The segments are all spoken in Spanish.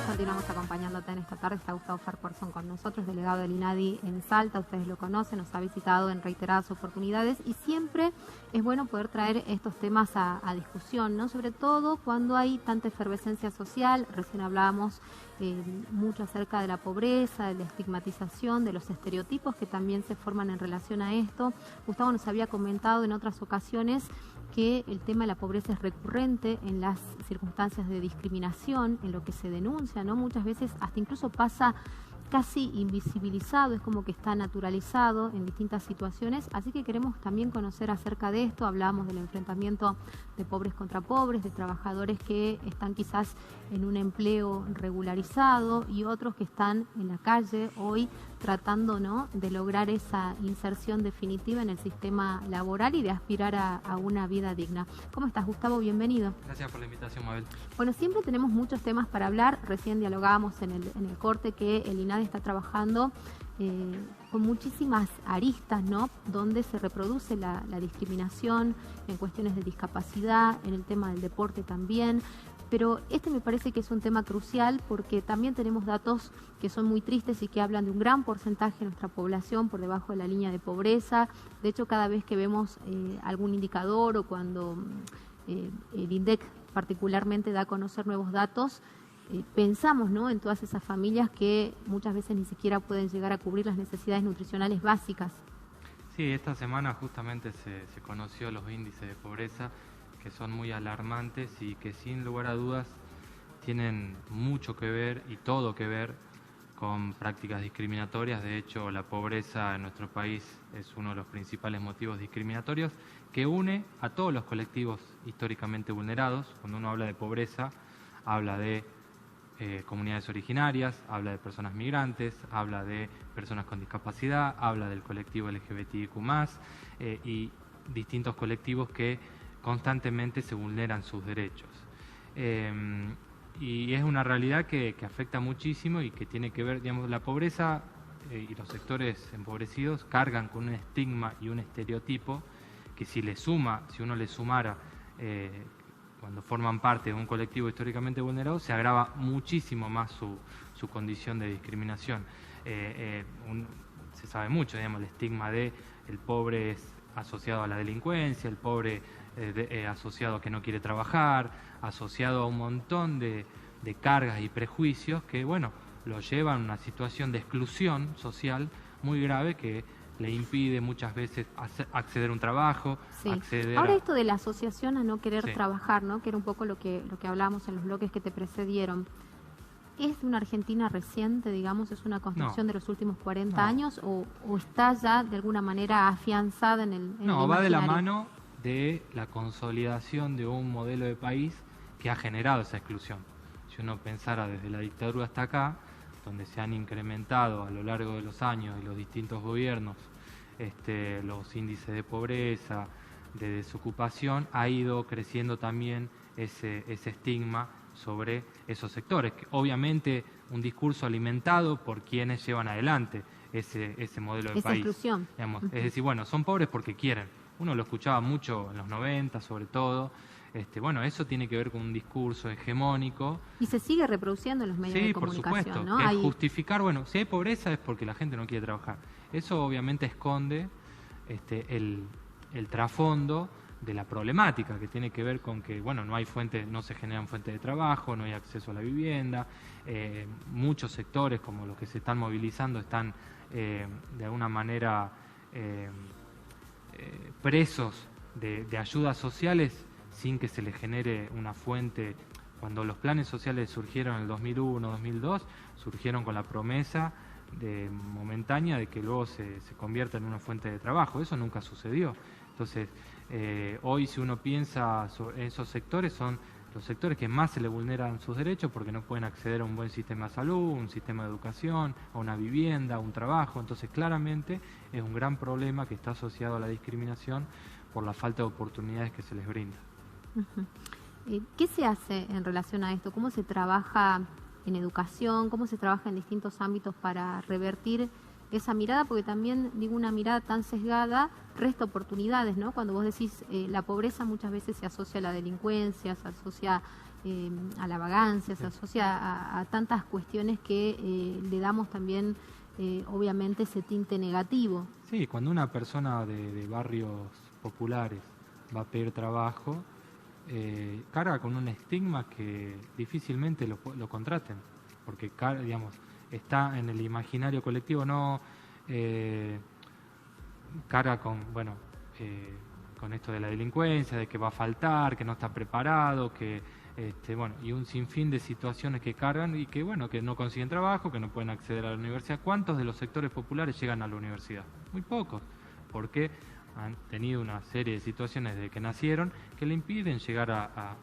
Continuamos acompañándote en esta tarde. Está Gustavo Farquharson con nosotros, delegado del INADI en Salta. Ustedes lo conocen, nos ha visitado en reiteradas oportunidades y siempre es bueno poder traer estos temas a discusión, ¿no? Sobre todo cuando hay tanta efervescencia social. Recién hablábamos mucho acerca de la pobreza, de la estigmatización, de los estereotipos que también se forman en relación a esto. Gustavo nos había comentado en otras ocasiones que el tema de la pobreza es recurrente en las circunstancias de discriminación, en lo que se denuncia, ¿no? Muchas veces hasta incluso pasa casi invisibilizado, es como que está naturalizado en distintas situaciones, así que queremos también conocer acerca de esto. Hablábamos del enfrentamiento de pobres contra pobres, de trabajadores que están quizás en un empleo regularizado y otros que están en la calle hoy tratando, ¿no?, de lograr esa inserción definitiva en el sistema laboral y de aspirar a una vida digna. ¿Cómo estás, Gustavo? Bienvenido. Gracias por la invitación, Mabel. Bueno, siempre tenemos muchos temas para hablar. Recién dialogábamos en el corte que el INADI está trabajando con muchísimas aristas, ¿no?, donde se reproduce la discriminación en cuestiones de discapacidad, en el tema del deporte también. Pero este me parece que es un tema crucial porque también tenemos datos que son muy tristes y que hablan de un gran porcentaje de nuestra población por debajo de la línea de pobreza. De hecho, cada vez que vemos algún indicador o cuando el INDEC particularmente da a conocer nuevos datos, pensamos, ¿no?, en todas esas familias que muchas veces ni siquiera pueden llegar a cubrir las necesidades nutricionales básicas. Sí, esta semana justamente se conoció los índices de pobreza, que son muy alarmantes y que sin lugar a dudas tienen mucho que ver y todo que ver con prácticas discriminatorias. De hecho, la pobreza en nuestro país es uno de los principales motivos discriminatorios que une a todos los colectivos históricamente vulnerados. Cuando uno habla de pobreza, habla de comunidades originarias, habla de personas migrantes, habla de personas con discapacidad, habla del colectivo LGBTIQ+, y distintos colectivos que constantemente se vulneran sus derechos. Y es una realidad que afecta muchísimo y que tiene que ver, digamos, la pobreza y los sectores empobrecidos cargan con un estigma y un estereotipo que si uno le sumara cuando forman parte de un colectivo históricamente vulnerado, se agrava muchísimo más su condición de discriminación. Se sabe mucho, digamos, el estigma de el pobre es asociado a la delincuencia, el pobre asociado a que no quiere trabajar, asociado a un montón de cargas y prejuicios que, bueno, lo llevan a una situación de exclusión social muy grave que le impide muchas veces acceder a un trabajo, sí. Ahora esto de la asociación a no querer trabajar, ¿no?, que era un poco lo que hablábamos en los bloques que te precedieron. ¿Es una Argentina reciente, digamos, es una construcción de los últimos 40 años o está ya de alguna manera afianzada en el No, va de la mano de la consolidación de un modelo de país que ha generado esa exclusión. Si uno pensara desde la dictadura hasta acá, donde se han incrementado a lo largo de los años y los distintos gobiernos los índices de pobreza, de desocupación, ha ido creciendo también ese estigma sobre esos sectores, que obviamente un discurso alimentado por quienes llevan adelante ese modelo de país. Exclusión. Digamos, es decir, bueno, son pobres porque quieren. Uno lo escuchaba mucho en los 90 sobre todo. Bueno, eso tiene que ver con un discurso hegemónico. Y se sigue reproduciendo en los medios de comunicación, por supuesto, ¿no? Que es justificar, bueno, si hay pobreza es porque la gente no quiere trabajar. Eso obviamente esconde el trasfondo de la problemática que tiene que ver con que, bueno, no se generan fuentes de trabajo, no hay acceso a la vivienda, muchos sectores como los que se están movilizando están de alguna manera presos de ayudas sociales sin que se les genere una fuente. Cuando los planes sociales surgieron en el 2001, 2002, surgieron con la promesa momentánea de que luego se convierta en una fuente de trabajo. Eso nunca sucedió. Entonces, hoy si uno piensa en esos sectores, son los sectores que más se le vulneran sus derechos porque no pueden acceder a un buen sistema de salud, un sistema de educación, a una vivienda, a un trabajo. Entonces, claramente es un gran problema que está asociado a la discriminación por la falta de oportunidades que se les brinda. ¿Qué se hace en relación a esto? ¿Cómo se trabaja en educación? ¿Cómo se trabaja en distintos ámbitos para revertir esa mirada, porque también, digo, una mirada tan sesgada resta oportunidades, ¿no? Cuando vos decís la pobreza muchas veces se asocia a la delincuencia, se asocia a la vagancia, se asocia a tantas cuestiones que le damos también, obviamente, ese tinte negativo. Sí, cuando una persona de barrios populares va a pedir trabajo, carga con un estigma que difícilmente lo contraten, porque, digamos, está en el imaginario colectivo, no carga con, bueno, con esto de la delincuencia, de que va a faltar, que no está preparado, que bueno, y un sinfín de situaciones que cargan y que, bueno, que no consiguen trabajo, que no pueden acceder a la universidad. ¿Cuántos de los sectores populares llegan a la universidad? Muy pocos, porque han tenido una serie de situaciones desde que nacieron que le impiden llegar a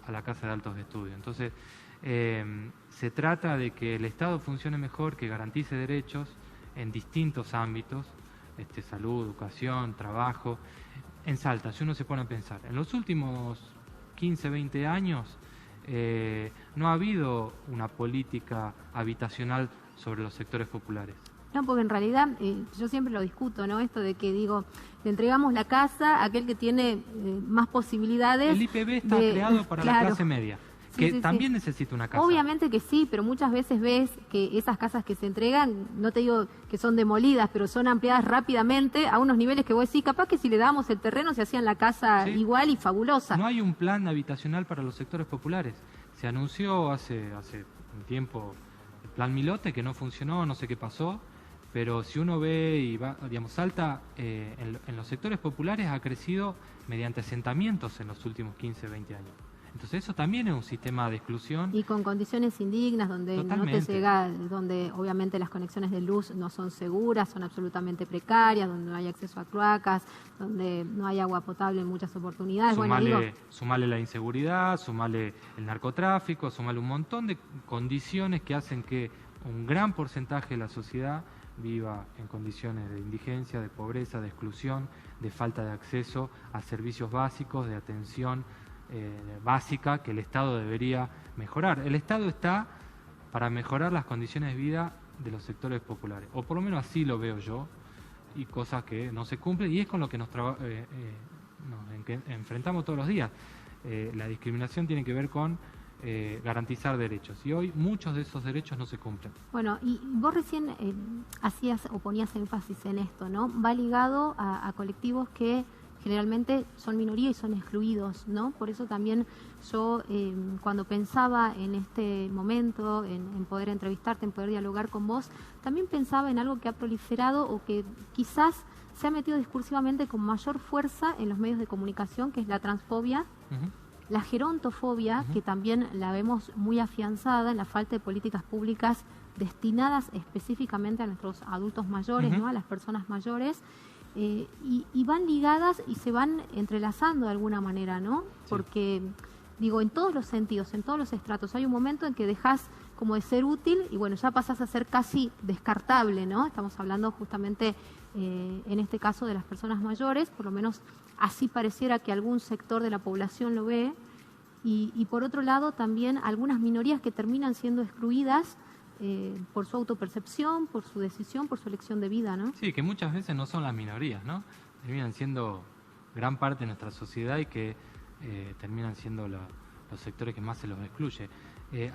la casa de altos estudios. Entonces, se trata de que el Estado funcione mejor, que garantice derechos en distintos ámbitos, salud, educación, trabajo. En Salta, si uno se pone a pensar, en los últimos 15, 20 años no ha habido una política habitacional sobre los sectores populares. No, porque en realidad yo siempre lo discuto, ¿no? Esto de que digo, le entregamos la casa a aquel que tiene más posibilidades. El IPB está creado para la clase media, que también necesita una casa. Obviamente que sí, pero muchas veces ves que esas casas que se entregan, no te digo que son demolidas, pero son ampliadas rápidamente a unos niveles que vos decís, capaz que si le damos el terreno se hacían la casa igual y fabulosa. No hay un plan habitacional para los sectores populares. Se anunció hace un tiempo el plan Milote, que no funcionó, no sé qué pasó. Pero si uno ve y va, digamos, Salta en los sectores populares ha crecido mediante asentamientos en los últimos 15, 20 años. Entonces eso también es un sistema de exclusión. Y con condiciones indignas, donde Totalmente. no te llega, donde obviamente las conexiones de luz no son seguras, son absolutamente precarias, donde no hay acceso a cloacas, donde no hay agua potable en muchas oportunidades. Sumale la inseguridad, sumale el narcotráfico, sumale un montón de condiciones que hacen que un gran porcentaje de la sociedad viva en condiciones de indigencia, de pobreza, de exclusión, de falta de acceso a servicios básicos, de atención básica que el Estado debería mejorar. El Estado está para mejorar las condiciones de vida de los sectores populares, o por lo menos así lo veo yo, y cosas que no se cumplen, y es con lo que nos enfrentamos todos los días. La discriminación tiene que ver con garantizar derechos, y hoy muchos de esos derechos no se cumplen. Bueno, y vos recién hacías o ponías énfasis en esto, ¿no? Va ligado a colectivos que generalmente son minoría y son excluidos, ¿no? Por eso también yo, cuando pensaba en este momento, en poder entrevistarte, en poder dialogar con vos, también pensaba en algo que ha proliferado o que quizás se ha metido discursivamente con mayor fuerza en los medios de comunicación, que es la transfobia. La gerontofobia, que también la vemos muy afianzada en la falta de políticas públicas destinadas específicamente a nuestros adultos mayores, ¿no? A las personas mayores, y van ligadas y se van entrelazando de alguna manera, ¿no? Sí. Porque, digo, en todos los sentidos, en todos los estratos, hay un momento en que dejas como de ser útil y bueno, ya pasás a ser casi descartable, ¿no? Estamos hablando justamente, en este caso, de las personas mayores, por lo menos así pareciera que algún sector de la población lo ve, y por otro lado también algunas minorías que terminan siendo excluidas por su autopercepción, por su decisión, por su elección de vida, ¿no? Sí, que muchas veces no son las minorías, ¿no? Terminan siendo gran parte de nuestra sociedad y que terminan siendo los sectores que más se los excluye.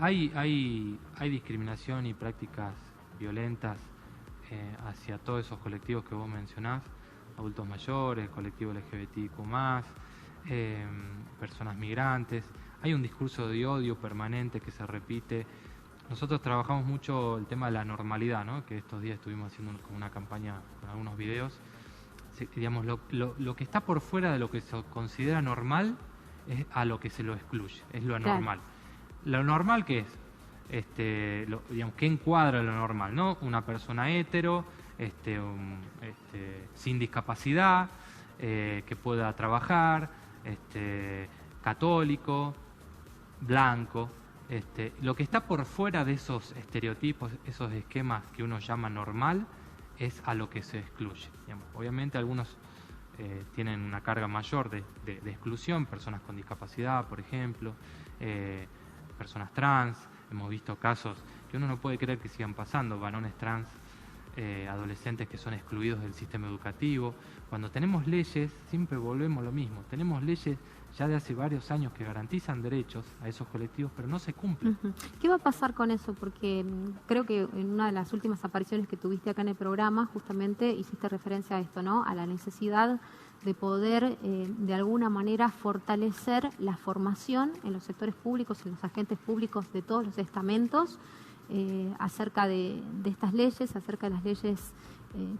Hay discriminación y prácticas violentas hacia todos esos colectivos que vos mencionás, adultos mayores, colectivo LGBTIQ+, personas migrantes. Hay un discurso de odio permanente que se repite. Nosotros trabajamos mucho el tema de la normalidad, ¿no? Que estos días estuvimos haciendo una campaña con algunos videos. Digamos, lo que está por fuera de lo que se considera normal es a lo que se lo excluye, es lo anormal. Lo normal, ¿qué es? Digamos, ¿qué encuadra lo normal, no? Una persona hetero, sin discapacidad, que pueda trabajar, católico, blanco. Lo que está por fuera de esos estereotipos, esos esquemas que uno llama normal, es a lo que se excluye. Digamos, obviamente algunos tienen una carga mayor de exclusión, personas con discapacidad, por ejemplo, personas trans. Hemos visto casos que uno no puede creer que sigan pasando, varones trans adolescentes que son excluidos del sistema educativo. Cuando tenemos leyes, siempre volvemos a lo mismo. Tenemos leyes ya de hace varios años que garantizan derechos a esos colectivos, pero no se cumplen. ¿Qué va a pasar con eso? Porque creo que en una de las últimas apariciones que tuviste acá en el programa, justamente hiciste referencia a esto, ¿no? A la necesidad de poder, de alguna manera, fortalecer la formación en los sectores públicos, en los agentes públicos de todos los estamentos, acerca de estas leyes, acerca de las leyes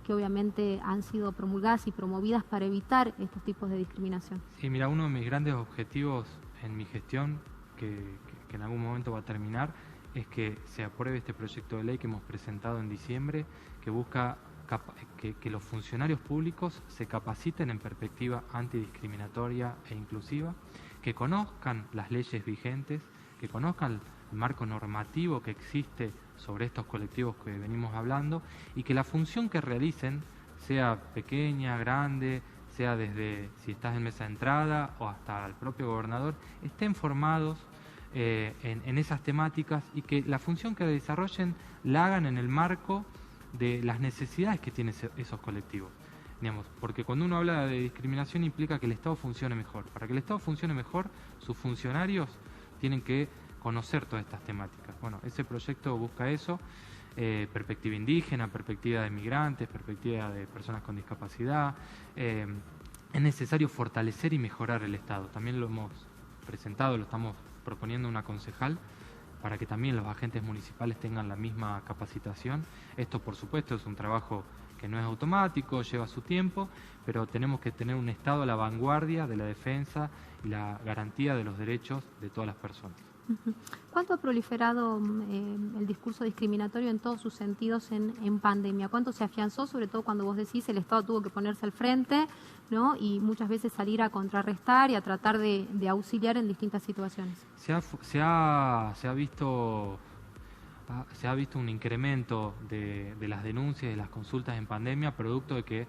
que obviamente han sido promulgadas y promovidas para evitar estos tipos de discriminación. Sí, mira, uno de mis grandes objetivos en mi gestión, que en algún momento va a terminar, es que se apruebe este proyecto de ley que hemos presentado en diciembre, que busca que los funcionarios públicos se capaciten en perspectiva antidiscriminatoria e inclusiva, que conozcan las leyes vigentes, que conozcan el marco normativo que existe sobre estos colectivos que venimos hablando, y que la función que realicen, sea pequeña, grande, sea desde si estás en mesa de entrada o hasta el propio gobernador, estén formados en esas temáticas, y que la función que desarrollen la hagan en el marco de las necesidades que tienen esos colectivos. Digamos, porque cuando uno habla de discriminación implica que el Estado funcione mejor. Para que el Estado funcione mejor, sus funcionarios tienen que conocer todas estas temáticas. Bueno, ese proyecto busca eso, perspectiva indígena, perspectiva de migrantes, perspectiva de personas con discapacidad. Es necesario fortalecer y mejorar el Estado. También lo hemos presentado, lo estamos proponiendo una concejal, para que también los agentes municipales tengan la misma capacitación. Esto, por supuesto, es un trabajo que no es automático, lleva su tiempo, pero tenemos que tener un Estado a la vanguardia de la defensa y la garantía de los derechos de todas las personas. ¿Cuánto ha proliferado el discurso discriminatorio en todos sus sentidos en pandemia? ¿Cuánto se afianzó, sobre todo cuando vos decís el Estado tuvo que ponerse al frente, ¿no? Y muchas veces salir a contrarrestar y a tratar de auxiliar en distintas situaciones? Se ha visto un incremento de las denuncias y de las consultas en pandemia, producto de que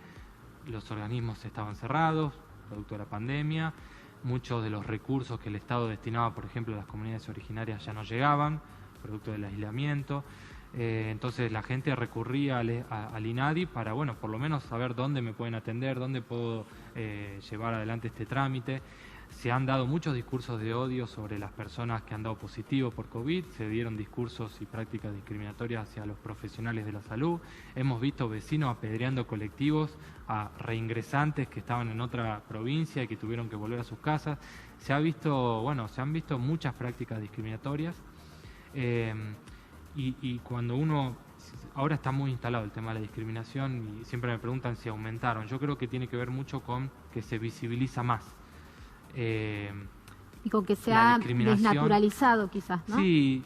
los organismos estaban cerrados, producto de la pandemia. Muchos de los recursos que el Estado destinaba, por ejemplo, a las comunidades originarias ya no llegaban, producto del aislamiento. Entonces la gente recurría al INADI para, bueno, por lo menos saber dónde me pueden atender, dónde puedo llevar adelante este trámite. Se han dado muchos discursos de odio sobre las personas que han dado positivo por COVID, se dieron discursos y prácticas discriminatorias hacia los profesionales de la salud. Hemos visto vecinos apedreando colectivos a reingresantes que estaban en otra provincia y que tuvieron que volver a sus casas. Se han visto muchas prácticas discriminatorias, y cuando uno... Ahora está muy instalado el tema de la discriminación y siempre me preguntan si aumentaron. Yo creo que tiene que ver mucho con que se visibiliza más. Y con que se ha desnaturalizado quizás, ¿no? Sí,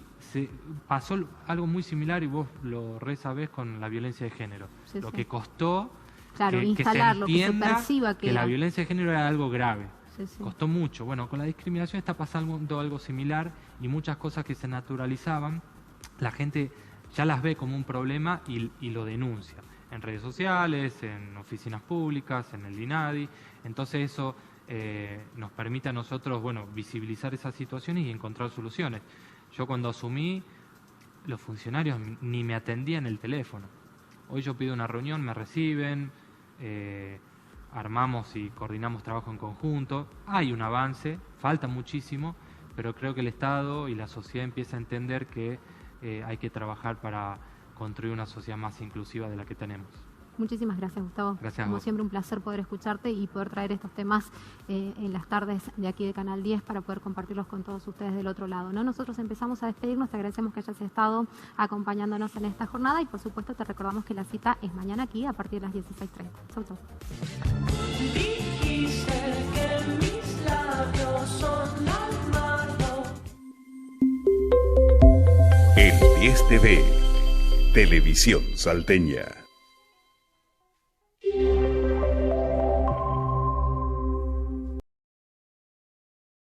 pasó algo muy similar, y vos lo sabés, con la violencia de género. Sí, lo que costó, claro, instalarlo, que se perciba que la violencia de género era algo grave. Sí, sí. Costó mucho. Bueno, con la discriminación está pasando algo similar, y muchas cosas que se naturalizaban, la gente ya las ve como un problema y lo denuncia. En redes sociales, en oficinas públicas, en el INADI. Entonces eso... nos permite a nosotros, bueno, visibilizar esas situaciones y encontrar soluciones. Yo cuando asumí, los funcionarios ni me atendían el teléfono. Hoy yo pido una reunión, me reciben, armamos y coordinamos trabajo en conjunto. Hay un avance, falta muchísimo, pero creo que el Estado y la sociedad empiezan a entender que hay que trabajar para construir una sociedad más inclusiva de la que tenemos. Muchísimas gracias, Gustavo. Gracias. Como siempre, un placer poder escucharte y poder traer estos temas en las tardes de aquí de Canal 10 para poder compartirlos con todos ustedes del otro lado, ¿no? Nosotros empezamos a despedirnos, te agradecemos que hayas estado acompañándonos en esta jornada y por supuesto te recordamos que la cita es mañana aquí a partir de las 16:30. Chau, chau. Dijiste que mis labios son amargos. El 10 TV, Televisión Salteña.